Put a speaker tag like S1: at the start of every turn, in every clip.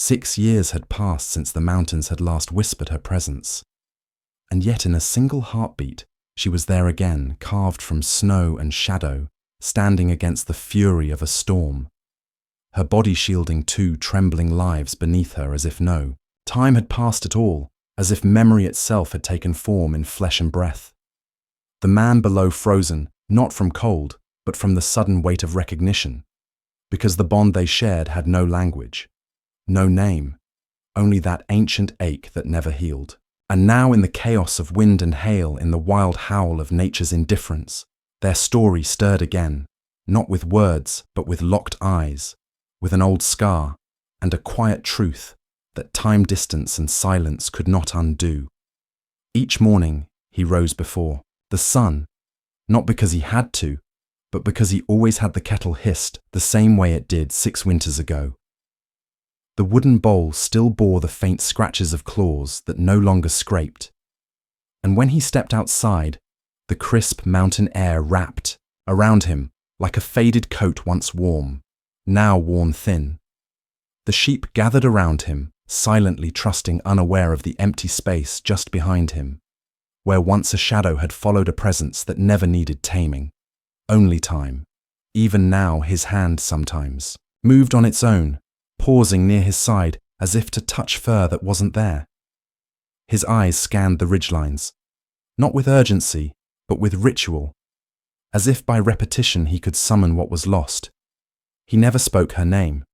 S1: 6 years had passed since the mountains had last whispered her presence. And yet in a single heartbeat, she was there again, carved from snow and shadow, standing against the fury of a storm. Her body shielding 2 trembling lives beneath her as if no time had passed at all, as if memory itself had taken form in flesh and breath. The man below frozen, not from cold, but from the sudden weight of recognition, because the bond they shared had no language, no name, only that ancient ache that never healed. And now in the chaos of wind and hail, in the wild howl of nature's indifference, their story stirred again, not with words, but with locked eyes, with an old scar and a quiet truth that time, distance, and silence could not undo. Each morning he rose before the sun, not because he had to, but because he always had the kettle hissed the same way it did 6 winters ago. The wooden bowl still bore the faint scratches of claws that no longer scraped, and when he stepped outside, the crisp mountain air wrapped around him like a faded coat once warm, now worn thin. The sheep gathered around him, silently trusting, unaware of the empty space just behind him, where once a shadow had followed a presence that never needed taming, only time. Even now his hand sometimes moved on its own, pausing near his side as if to touch fur that wasn't there. His eyes scanned the ridgelines, not with urgency, but with ritual, as if by repetition he could summon what was lost. He never spoke her name,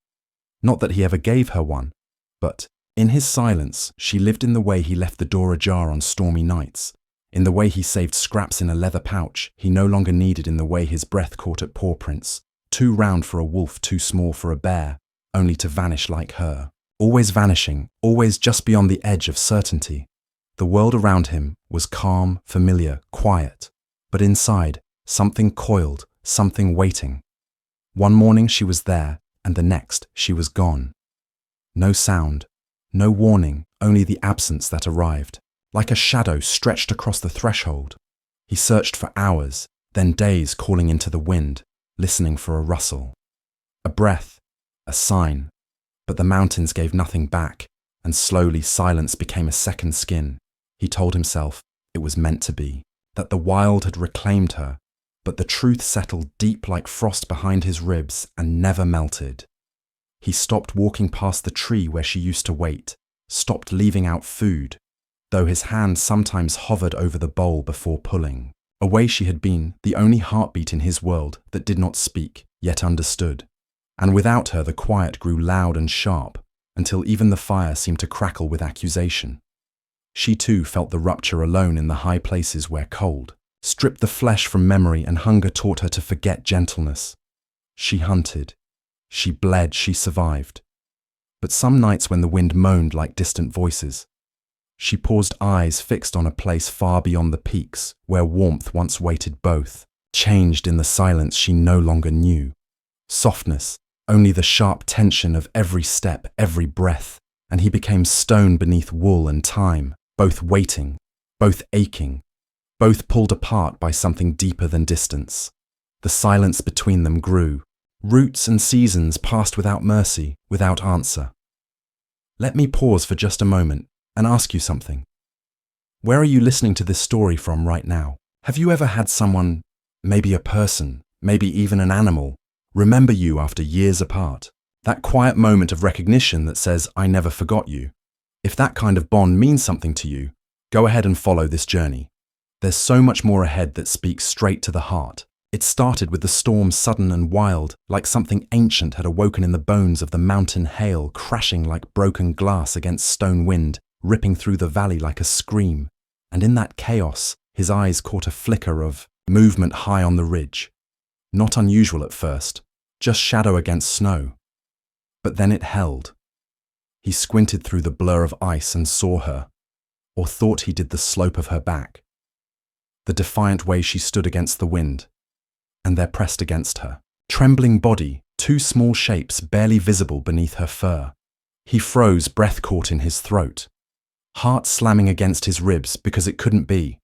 S1: not that he ever gave her one, but in his silence she lived in the way he left the door ajar on stormy nights, in the way he saved scraps in a leather pouch he no longer needed, in the way his breath caught at paw prints, too round for a wolf, too small for a bear, only to vanish like her. Always vanishing, always just beyond the edge of certainty. The world around him was calm, familiar, quiet, but inside, something coiled, something waiting. One morning she was there, and the next she was gone. No sound, no warning, only the absence that arrived, like a shadow stretched across the threshold. He searched for hours, then days, calling into the wind, listening for a rustle, a breath, a sign, but the mountains gave nothing back, and slowly silence became a second skin. He told himself it was meant to be, that the wild had reclaimed her, but the truth settled deep like frost behind his ribs and never melted. He stopped walking past the tree where she used to wait, stopped leaving out food, though his hand sometimes hovered over the bowl before pulling. Away she had been, the only heartbeat in his world that did not speak, yet understood. And without her the quiet grew loud and sharp, until even the fire seemed to crackle with accusation. She too felt the rupture alone in the high places where cold stripped the flesh from memory and hunger taught her to forget gentleness. She hunted, she bled, she survived. But some nights when the wind moaned like distant voices, she paused, eyes fixed on a place far beyond the peaks where warmth once waited both, changed in the silence she no longer knew. Softness, only the sharp tension of every step, every breath, and he became stone beneath wool and time, both waiting, both aching, both pulled apart by something deeper than distance. The silence between them grew. Roots and seasons passed without mercy, without answer. Let me pause for just a moment and ask you something. Where are you listening to this story from right now? Have you ever had someone, maybe a person, maybe even an animal, remember you after years apart? That quiet moment of recognition that says, I never forgot you. If that kind of bond means something to you, go ahead and follow this journey. There's so much more ahead that speaks straight to the heart. It started with the storm, sudden and wild, like something ancient had awoken in the bones of the mountain hail, crashing like broken glass against stone wind, ripping through the valley like a scream. And in that chaos, his eyes caught a flicker of movement high on the ridge. Not unusual at first, just shadow against snow. But then it held. He squinted through the blur of ice and saw her, or thought he did the slope of her back, the defiant way she stood against the wind, and there pressed against her. Trembling body, 2 small shapes barely visible beneath her fur. He froze, breath caught in his throat, heart slamming against his ribs because it couldn't be.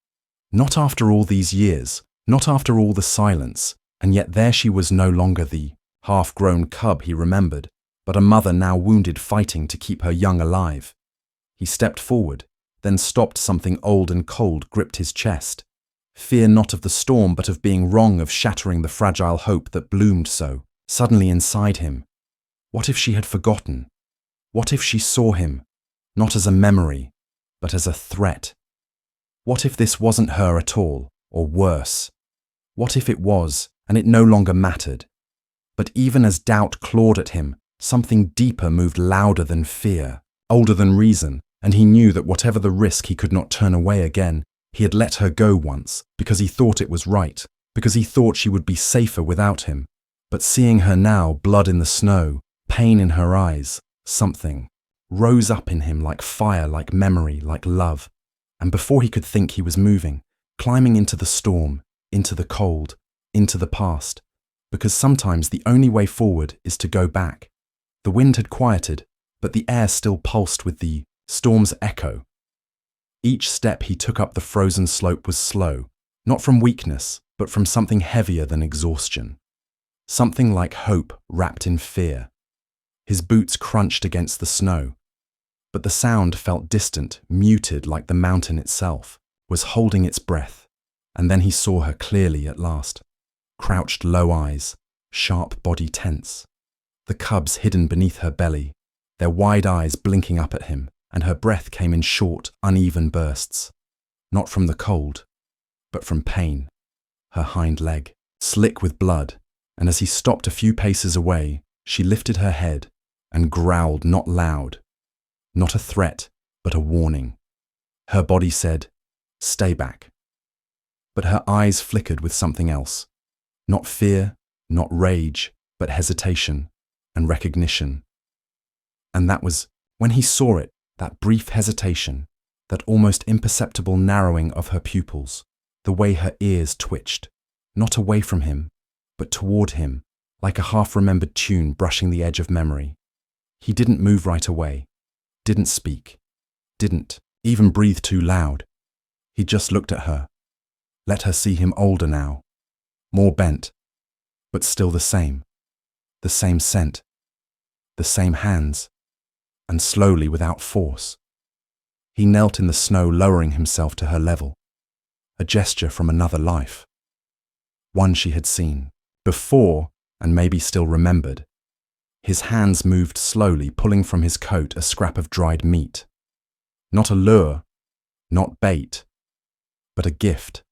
S1: Not after all these years, not after all the silence, and yet there she was, no longer the half-grown cub he remembered, but a mother now wounded fighting to keep her young alive. He stepped forward, then stopped. Something old and cold gripped his chest. Fear not of the storm, but of being wrong, of shattering the fragile hope that bloomed so suddenly inside him. What if she had forgotten? What if she saw him, not as a memory, but as a threat? What if this wasn't her at all, or worse? What if it was, and it no longer mattered? But even as doubt clawed at him, something deeper moved, louder than fear, older than reason, and he knew that whatever the risk, he could not turn away again. He had let her go once, because he thought it was right, because he thought she would be safer without him. But seeing her now, blood in the snow, pain in her eyes, something rose up in him like fire, like memory, like love. And before he could think, he was moving, climbing into the storm, into the cold, into the past. Because sometimes the only way forward is to go back. The wind had quieted, but the air still pulsed with the storm's echo. Each step he took up the frozen slope was slow, not from weakness, but from something heavier than exhaustion. Something like hope wrapped in fear. His boots crunched against the snow, but the sound felt distant, muted, like the mountain itself was holding its breath. And then he saw her clearly at last. Crouched low eyes, sharp body tense. The cubs hidden beneath her belly, their wide eyes blinking up at him, and her breath came in short, uneven bursts. Not from the cold, but from pain. Her hind leg, slick with blood, and as he stopped a few paces away, she lifted her head and growled, not loud, not a threat, but a warning. Her body said, "Stay back." But her eyes flickered with something else. Not fear, not rage, but hesitation and recognition. And that was, when he saw it, that brief hesitation, that almost imperceptible narrowing of her pupils, the way her ears twitched, not away from him, but toward him, like a half-remembered tune brushing the edge of memory. He didn't move right away, didn't speak, didn't even breathe too loud. He just looked at her, let her see him older now, more bent, but still the same scent, the same hands, and slowly, without force, he knelt in the snow, lowering himself to her level, a gesture from another life, one she had seen before and maybe still remembered. His hands moved slowly, pulling from his coat a scrap of dried meat. Not a lure, not bait, but a gift.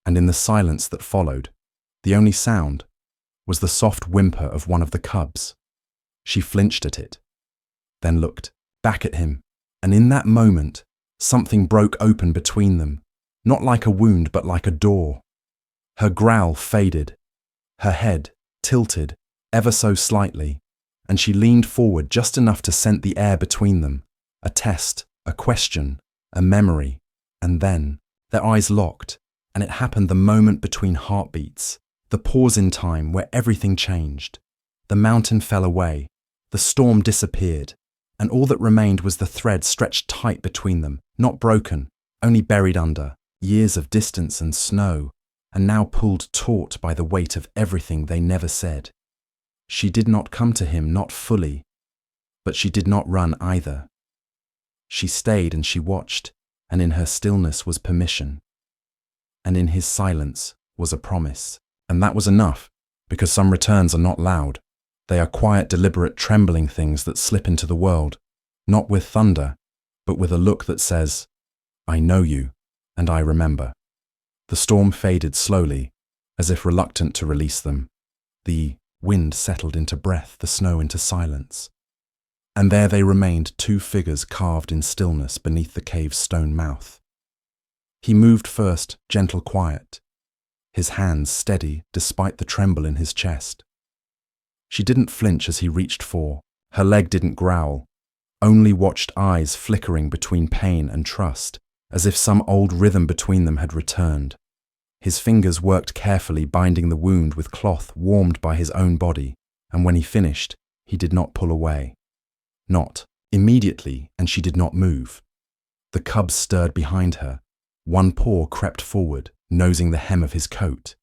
S1: And in the silence that followed, the only sound was the soft whimper of one of the cubs. She flinched at it, then looked back at him, and in that moment, something broke open between them, not like a wound, but like a door. Her growl faded, her head tilted ever so slightly, and she leaned forward just enough to scent the air between them, a test, a question, a memory, and then their eyes locked. And it happened the moment between heartbeats, the pause in time where everything changed. The mountain fell away, the storm disappeared, and all that remained was the thread stretched tight between them, not broken, only buried under years of distance and snow, and now pulled taut by the weight of everything they never said. She did not come to him, not fully, but she did not run either. She stayed and she watched, and in her stillness was permission. And in his silence was a promise. And that was enough, because some returns are not loud. They are quiet, deliberate, trembling things that slip into the world, not with thunder, but with a look that says, "I know you, and I remember." The storm faded slowly, as if reluctant to release them. The wind settled into breath, the snow into silence. And there they remained, two figures carved in stillness beneath the cave's stone mouth. He moved first, gentle, quiet, his hands steady despite the tremble in his chest. She didn't flinch as he reached for, her leg didn't growl, only watched, eyes flickering between pain and trust, as if some old rhythm between them had returned. His fingers worked carefully, binding the wound with cloth warmed by his own body, and when he finished, he did not pull away. Not immediately, and she did not move. The cubs stirred behind her. One paw crept forward, nosing the hem of his coat,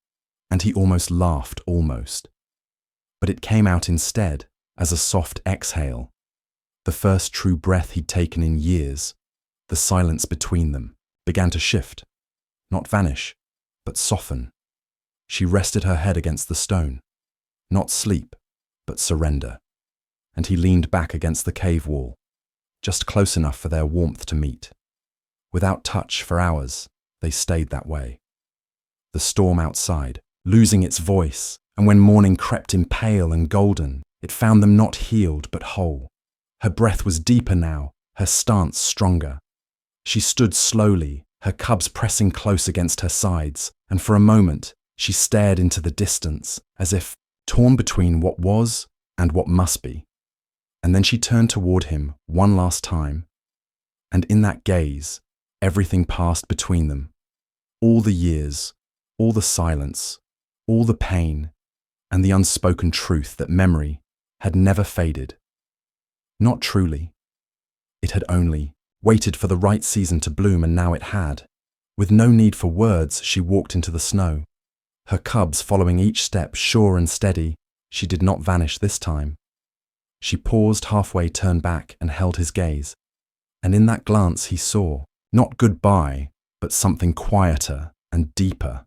S1: and he almost laughed, almost. But it came out instead, as a soft exhale, the first true breath he'd taken in years, the silence between them began to shift, not vanish, but soften. She rested her head against the stone, not sleep, but surrender, and he leaned back against the cave wall, just close enough for their warmth to meet. Without touch for hours, they stayed that way. The storm outside, losing its voice, and when morning crept in pale and golden, it found them not healed but whole. Her breath was deeper now, her stance stronger. She stood slowly, her cubs pressing close against her sides, and for a moment she stared into the distance, as if torn between what was and what must be. And then she turned toward him one last time, and in that gaze, everything passed between them. All the years, all the silence, all the pain, and the unspoken truth that memory had never faded. Not truly. It had only waited for the right season to bloom, and now it had. With no need for words, she walked into the snow. Her cubs following each step, sure and steady. She did not vanish this time. She paused halfway, turned back, and held his gaze. And in that glance he saw, not goodbye, but something quieter and deeper.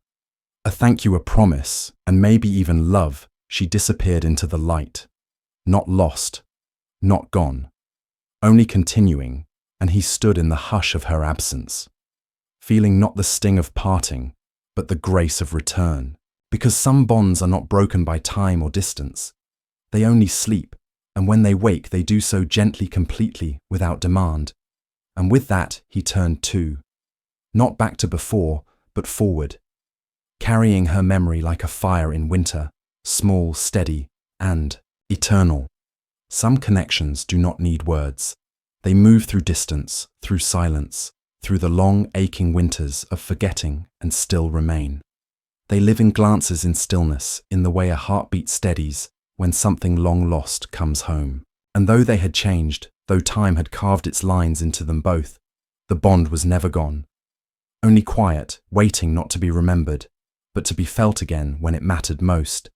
S1: A thank you, a promise, and maybe even love. She disappeared into the light. Not lost, not gone, only continuing, and he stood in the hush of her absence, feeling not the sting of parting, but the grace of return. Because some bonds are not broken by time or distance. They only sleep, and when they wake they do so gently, completely, without demand. And with that he turned too, not back to before, but forward, carrying her memory like a fire in winter, small, steady, and eternal. Some connections do not need words. They move through distance, through silence, through the long, aching winters of forgetting and still remain. They live in glances, in stillness, in the way a heartbeat steadies when something long lost comes home. And though they had changed, though time had carved its lines into them both, the bond was never gone. Only quiet, waiting not to be remembered, but to be felt again when it mattered most.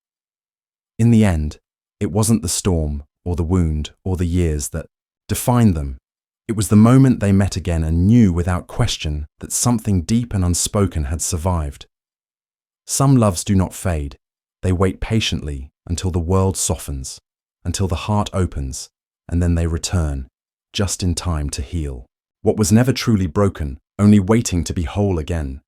S1: In the end, it wasn't the storm, or the wound, or the years that defined them. It was the moment they met again and knew without question that something deep and unspoken had survived. Some loves do not fade. They wait patiently until the world softens, until the heart opens, and then they return, just in time to heal. What was never truly broken, only waiting to be whole again.